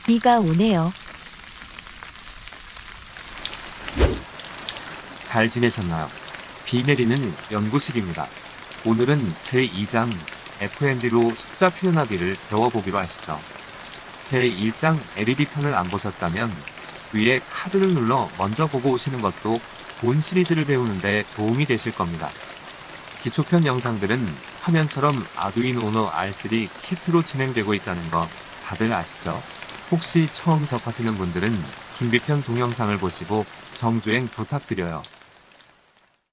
비가 오네요. 잘 지내셨나요? 비 내리는 연구실입니다. 오늘은 제2장 F&D로 숫자 표현하기를 배워보기로 하시죠. 제1장 LED 편을 안 보셨다면 위에 카드를 눌러 먼저 보고 오시는 것도 본 시리즈를 배우는데 도움이 되실 겁니다. 기초편 영상들은 화면처럼 아두이노 우노 R3 키트로 진행되고 있다는 거 다들 아시죠? 혹시 처음 접하시는 분들은 준비편 동영상을 보시고 정주행 부탁드려요.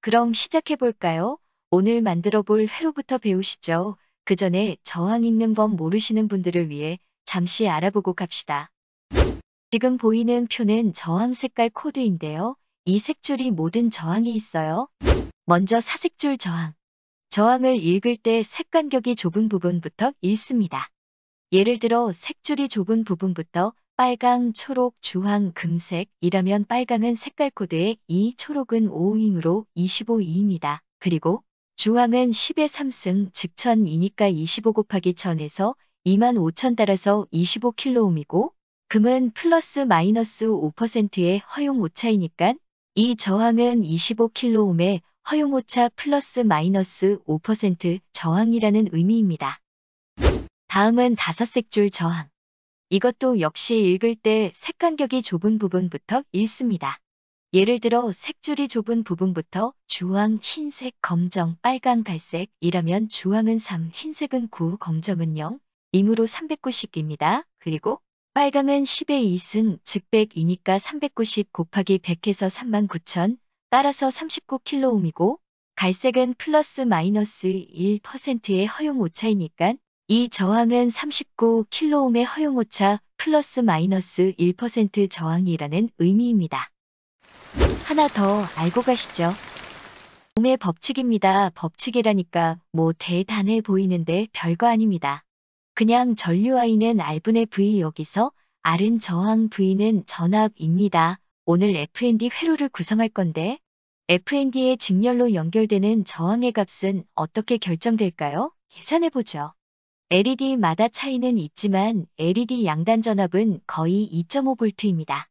그럼 시작해볼까요? 오늘 만들어 볼 회로부터 배우시죠. 그 전에 저항 있는 법 모르시는 분들을 위해 잠시 알아보고 갑시다. 지금 보이는 표는 저항 색깔 코드인데요. 이 색줄이 모든 저항이 있어요. 먼저 사색줄 저항. 저항을 읽을 때 색간격이 좁은 부분부터 읽습니다. 예를 들어 색줄이 좁은 부분부터 빨강, 초록, 주황, 금색이라면 빨강은 색깔 코드의 2, 초록은 5이므로 25E입니다. 그리고 주황은 10의 3승, 즉 1000이니까 25 곱하기 1000에서 25000 따라서 25kΩ이고 금은 플러스 마이너스 5%의 허용 오차이니까 이 저항은 25kΩ의 허용 오차 플러스 마이너스 5% 저항이라는 의미입니다. 다음은 다섯색줄 저항. 이것도 역시 읽을 때 색간격이 좁은 부분부터 읽습니다. 예를 들어 색줄이 좁은 부분부터 주황, 흰색, 검정, 빨강, 갈색이라면 주황은 3, 흰색은 9, 검정은 0, 이므로 390입니다. 그리고 빨강은 10의 2승, 즉 100이니까 390 곱하기 100해서 39,000, 따라서 39kΩ이고 갈색은 플러스 마이너스 1%의 허용 오차이니까 이 저항은 39kΩ의 허용오차 플러스 마이너스 1% 저항이라는 의미입니다. 하나 더 알고 가시죠. 옴의 법칙입니다. 법칙이라니까 뭐 대단해 보이는데 별거 아닙니다. 그냥 전류 I는 R분의 V 여기서 R은 저항 V는 전압입니다. 오늘 F&D 회로를 구성할 건데 F&D의 직렬로 연결되는 저항의 값은 어떻게 결정될까요? 계산해보죠. LED마다 차이는 있지만 LED 양단 전압은 거의 2.5V입니다.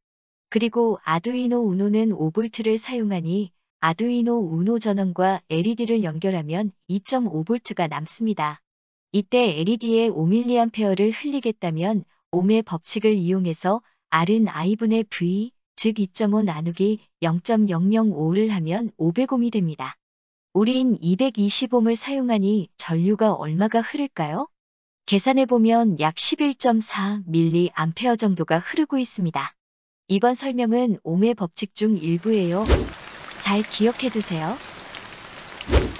그리고 아두이노 우노는 5V를 사용하니 아두이노 우노 전원과 LED를 연결하면 2.5V가 남습니다. 이때 LED에 5mA를 흘리겠다면 옴의 법칙을 이용해서 R은 I분의 V, 즉 2.5 나누기 0.005를 하면 500옴이 됩니다. 우린 220옴을 사용하니 전류가 얼마가 흐를까요? 계산해보면 약 11.4mA 정도가 흐르고 있습니다. 이번 설명은 옴의 법칙 중 일부예요. 잘 기억해두세요.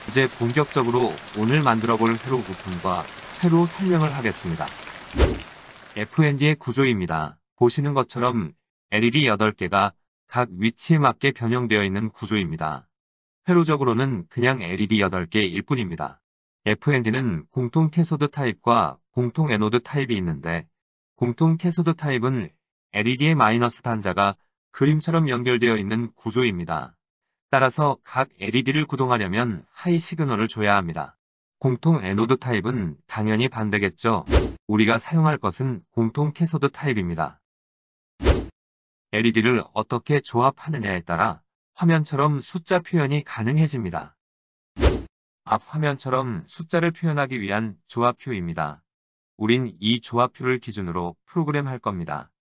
이제 본격적으로 오늘 만들어 볼 회로 부품과 회로 설명을 하겠습니다. F&D의 구조입니다. 보시는 것처럼 LED 8개가 각 위치에 맞게 변형되어 있는 구조입니다. 회로적으로는 그냥 LED 8개일 뿐입니다. F&D는 공통 캐소드 타입과 공통 에노드 타입이 있는데 공통 캐소드 타입은 LED의 마이너스 단자가 그림처럼 연결되어 있는 구조입니다. 따라서 각 LED를 구동하려면 하이 시그널을 줘야 합니다. 공통 에노드 타입은 당연히 반대겠죠. 우리가 사용할 것은 공통 캐소드 타입입니다. LED를 어떻게 조합하느냐에 따라 화면처럼 숫자 표현이 가능해집니다. 앞 화면처럼 숫자를 표현하기 위한 조합표입니다. 우린 이 조합표를 기준으로 프로그램할 겁니다.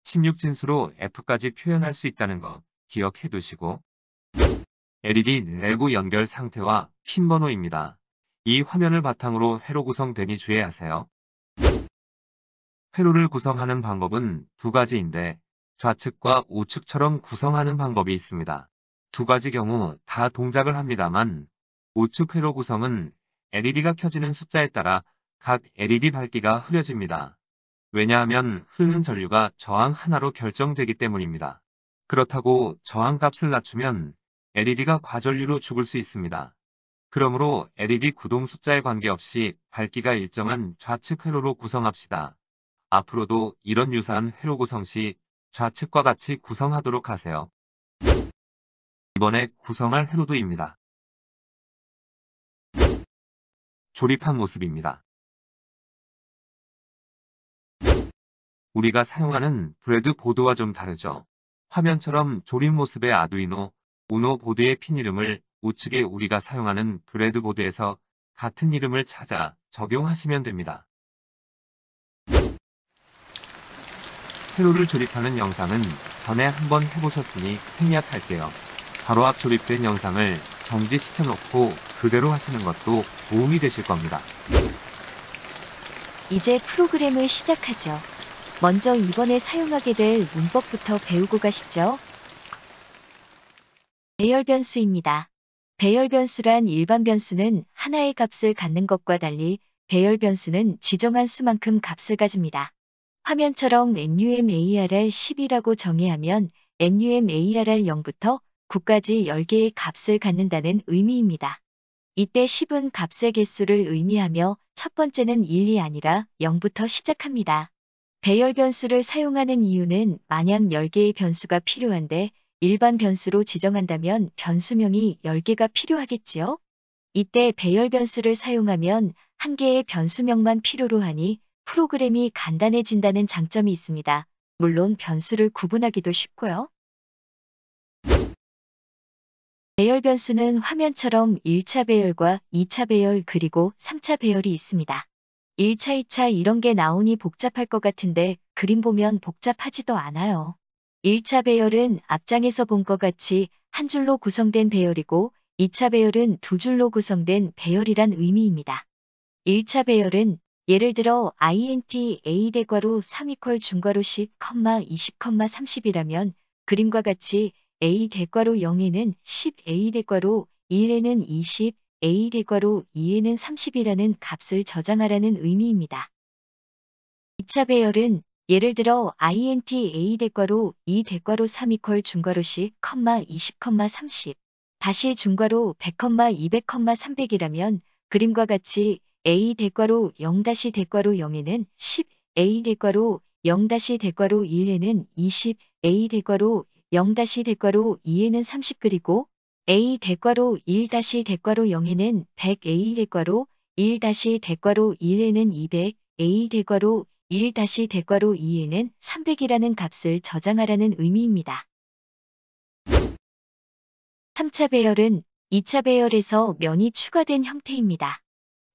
16진수로 F까지 표현할 수 있다는 거 기억해 두시고 LED 내부 연결 상태와 핀 번호입니다. 이 화면을 바탕으로 회로 구성되니 주의하세요. 회로를 구성하는 방법은 두 가지인데 좌측과 우측처럼 구성하는 방법이 있습니다. 두 가지 경우 다 동작을 합니다만 우측 회로 구성은 LED가 켜지는 숫자에 따라 각 LED 밝기가 흐려집니다. 왜냐하면 흐르는 전류가 저항 하나로 결정되기 때문입니다. 그렇다고 저항 값을 낮추면 LED가 과전류로 죽을 수 있습니다. 그러므로 LED 구동 숫자에 관계없이 밝기가 일정한 좌측 회로로 구성합시다. 앞으로도 이런 유사한 회로 구성 시 좌측과 같이 구성하도록 하세요. 이번에 구성할 회로도입니다. 조립한 모습입니다. 우리가 사용하는 브레드보드와 좀 다르죠. 화면처럼 조립 모습의 아두이노, 우노 보드의 핀 이름을 우측에 우리가 사용하는 브레드보드에서 같은 이름을 찾아 적용하시면 됩니다. 회로를 조립하는 영상은 전에 한번 해보셨으니 생략할게요. 바로 앞 조립된 영상을 정지시켜 놓고 그대로 하시는 것도 도움이 되실 겁니다. 이제 프로그램을 시작하죠. 먼저 이번에 사용하게 될 문법부터 배우고 가시죠. 배열 변수입니다. 배열 변수란 일반 변수는 하나의 값을 갖는 것과 달리 배열 변수는 지정한 수만큼 값을 가집니다. 화면처럼 numarr 10이라고 정의하면 numarr 0부터 9까지 10개의 값을 갖는다는 의미입니다. 이때 10은 값의 개수를 의미하며 첫 번째는 1이 아니라 0부터 시작합니다. 배열 변수를 사용하는 이유는 만약 10개의 변수가 필요한데 일반 변수로 지정한다면 변수명이 10개가 필요하겠지요? 이때 배열 변수를 사용하면 한 개의 변수명만 필요로 하니 프로그램이 간단해진다는 장점이 있습니다. 물론 변수를 구분하기도 쉽고요. 배열 변수는 화면처럼 1차 배열과 2차 배열 그리고 3차 배열이 있습니다. 1차, 2차 이런 게 나오니 복잡할 것 같은데 그림 보면 복잡하지도 않아요. 1차 배열은 앞장에서 본 것 같이 한 줄로 구성된 배열이고 2차 배열은 두 줄로 구성된 배열이란 의미입니다. 1차 배열은 예를 들어 int a 대괄호 3 중괄호 10, 20, 30이라면 그림과 같이 a 대괄호 0에는 10, a 대괄호 1에는 20, a 대괄호 2에는 30이라는 값을 저장하라는 의미입니다. 2차 배열은 예를 들어 int a 대괄호 2 대괄호 3 중괄호 10, 20, 30 다시 중괄호 100, 200, 300이라면 그림과 같이 a 대괄호 0 대괄호 0에는 10, a 대괄호 0 대괄호 1에는 20, a 대괄호 0 대괄호 2에는 30 그리고 a 대괄호 1 대괄호 0에는 100, a 대괄호 1 대괄호 1에는 200, a 대괄호 1 대괄호 2에는 300이라는 값을 저장하라는 의미입니다. 3차 배열은 2차 배열에서 면이 추가된 형태입니다.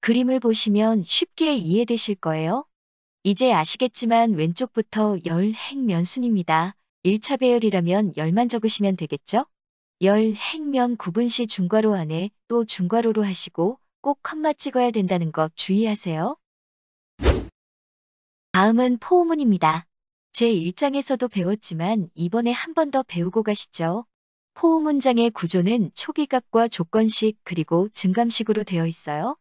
그림을 보시면 쉽게 이해되실 거예요. 이제 아시겠지만 왼쪽부터 열 행면순입니다. 1차 배열이라면 열만 적으시면 되겠죠? 열 행면 구분시 중괄호 안에 또 중괄호로 하시고 꼭 컴마 찍어야 된다는 것 주의하세요. 다음은 포우문입니다. 제 1장에서도 배웠지만 이번에 한 번 더 배우고 가시죠. 포우문장의 구조는 초기값과 조건식 그리고 증감식으로 되어 있어요.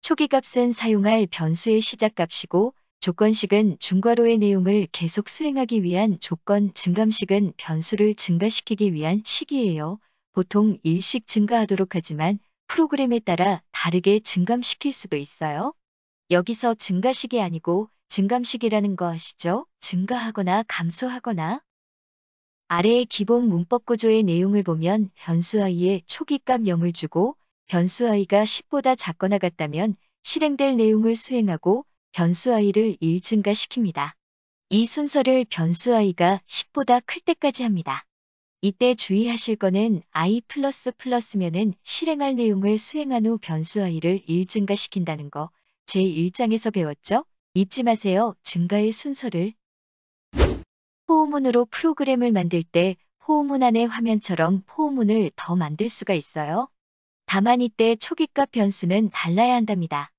초기값은 사용할 변수의 시작값이고 조건식은 중괄호의 내용을 계속 수행하기 위한 조건, 증감식은 변수를 증가시키기 위한 식이에요. 보통 일씩 증가하도록 하지만 프로그램에 따라 다르게 증감시킬 수도 있어요. 여기서 증가식이 아니고 증감식이라는 거 아시죠? 증가하거나 감소하거나. 아래의 기본 문법 구조의 내용을 보면 변수 i에 초기값 0을 주고 변수 i가 10보다 작거나 같다면 실행될 내용을 수행하고 변수 i를 1 증가시킵니다. 이 순서를 변수 i가 10보다 클 때까지 합니다. 이때 주의하실 거는 i++면은 실행할 내용을 수행한 후 변수 i를 1 증가시킨다는 거. 제 1장에서 배웠죠? 잊지 마세요. 증가의 순서를. 포우문으로 프로그램을 만들 때 포우문 안의 화면처럼 포우문을 더 만들 수가 있어요. 다만 이때 초기값 변수는 달라야 한답니다.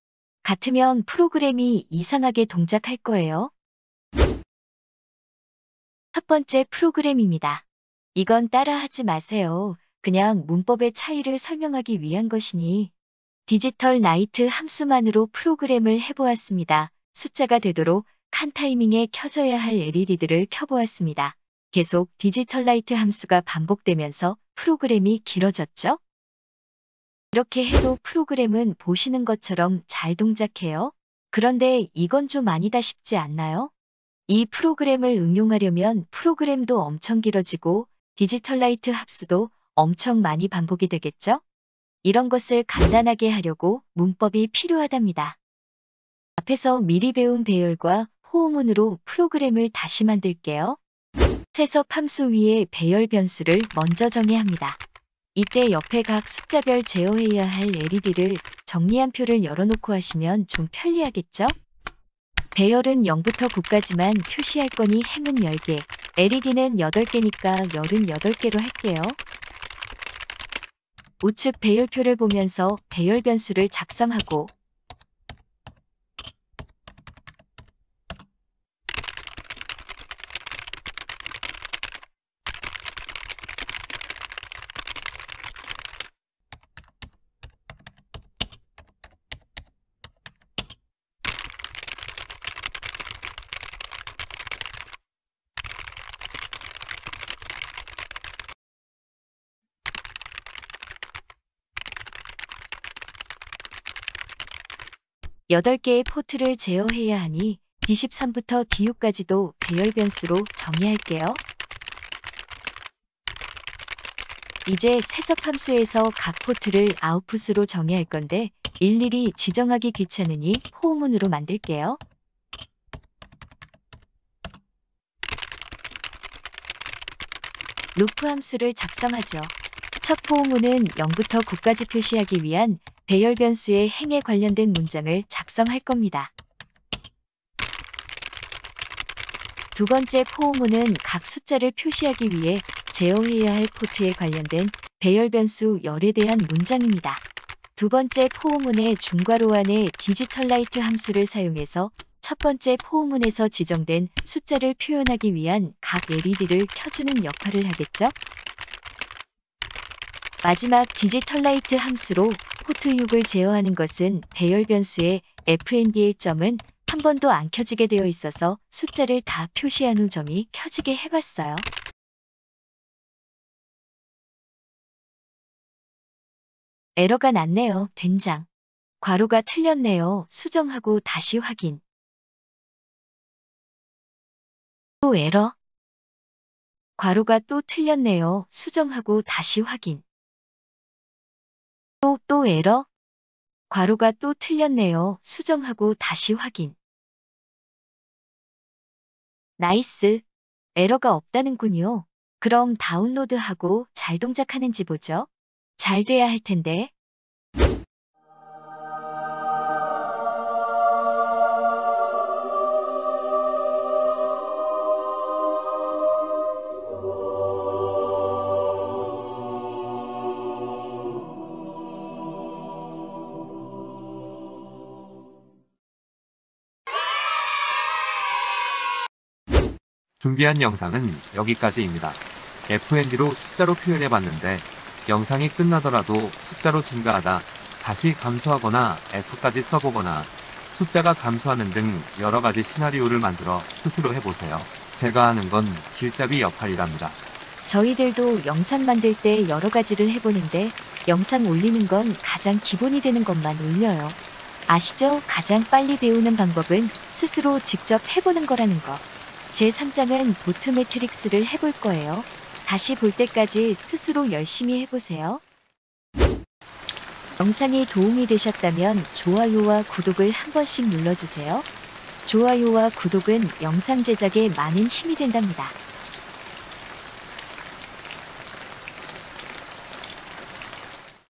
같으면 프로그램이 이상하게 동작할 거예요. 첫 번째 프로그램입니다. 이건 따라하지 마세요. 그냥 문법의 차이를 설명하기 위한 것이니. 디지털 나이트 함수만으로 프로그램을 해보았습니다. 숫자가 되도록 칸 타이밍에 켜져야 할 LED들을 켜보았습니다. 계속 디지털 라이트 함수가 반복되면서 프로그램이 길어졌죠? 이렇게 해도 프로그램은 보시는 것처럼 잘 동작해요. 그런데 이건 좀 아니다 싶지 않나요? 이 프로그램을 응용하려면 프로그램도 엄청 길어지고 디지털 라이트 합수도 엄청 많이 반복이 되겠죠? 이런 것을 간단하게 하려고 문법이 필요하답니다. 앞에서 미리 배운 배열과 포우문으로 프로그램을 다시 만들게요. 세섭 함수 위에 배열 변수를 먼저 정의합니다. 이때 옆에 각 숫자별 제어해야 할 LED를 정리한 표를 열어놓고 하시면 좀 편리하겠죠? 배열은 0부터 9까지만 표시할 거니 행은 10개, LED는 8개니까 88개로 할게요. 우측 배열표를 보면서 배열 변수를 작성하고 여덟 개의 포트를 제어해야 하니 D13부터 D6까지도 배열 변수로 정의할게요. 이제 세섭 함수에서 각 포트를 아웃풋으로 정의할 건데 일일이 지정하기 귀찮으니 포우문으로 만들게요. 루프 함수를 작성하죠. 첫 포우문은 0부터 9까지 표시하기 위한 배열 변수의 행에 관련된 문장을 작성할 겁니다. 두 번째 포우문은 각 숫자를 표시하기 위해 제어해야 할 포트에 관련된 배열 변수 열에 대한 문장입니다. 두 번째 포우문의 중괄호 안에 디지털 라이트 함수를 사용해서 첫 번째 포우문에서 지정된 숫자를 표현하기 위한 각 LED를 켜주는 역할을 하겠죠? 마지막 디지털 라이트 함수로 포트 6을 제어하는 것은 배열 변수의 FND의 점은 한 번도 안 켜지게 되어 있어서 숫자를 다 표시한 후 점이 켜지게 해봤어요. 에러가 났네요. 된장. 괄호가 틀렸네요. 수정하고 다시 확인. 또 에러. 괄호가 또 틀렸네요. 수정하고 다시 확인. 또 에러. 괄호가 또 틀렸네요. 수정하고 다시 확인. 나이스. 에러가 없다는군요. 그럼 다운로드하고 잘 동작하는지 보죠. 잘 돼야 할 텐데. 준비한 영상은 여기까지입니다. FND로 숫자로 표현해봤는데 영상이 끝나더라도 숫자로 증가하다 다시 감소하거나 F까지 써보거나 숫자가 감소하는 등 여러가지 시나리오를 만들어 스스로 해보세요. 제가 하는 건 길잡이 역할이랍니다. 저희들도 영상 만들 때 여러 가지를 해보는데 영상 올리는 건 가장 기본이 되는 것만 올려요. 아시죠? 가장 빨리 배우는 방법은 스스로 직접 해보는 거라는 거. 제3장은 보트 매트릭스를 해볼 거예요. 다시 볼 때까지 스스로 열심히 해보세요. 영상이 도움이 되셨다면 좋아요와 구독을 한 번씩 눌러주세요. 좋아요와 구독은 영상 제작에 많은 힘이 된답니다.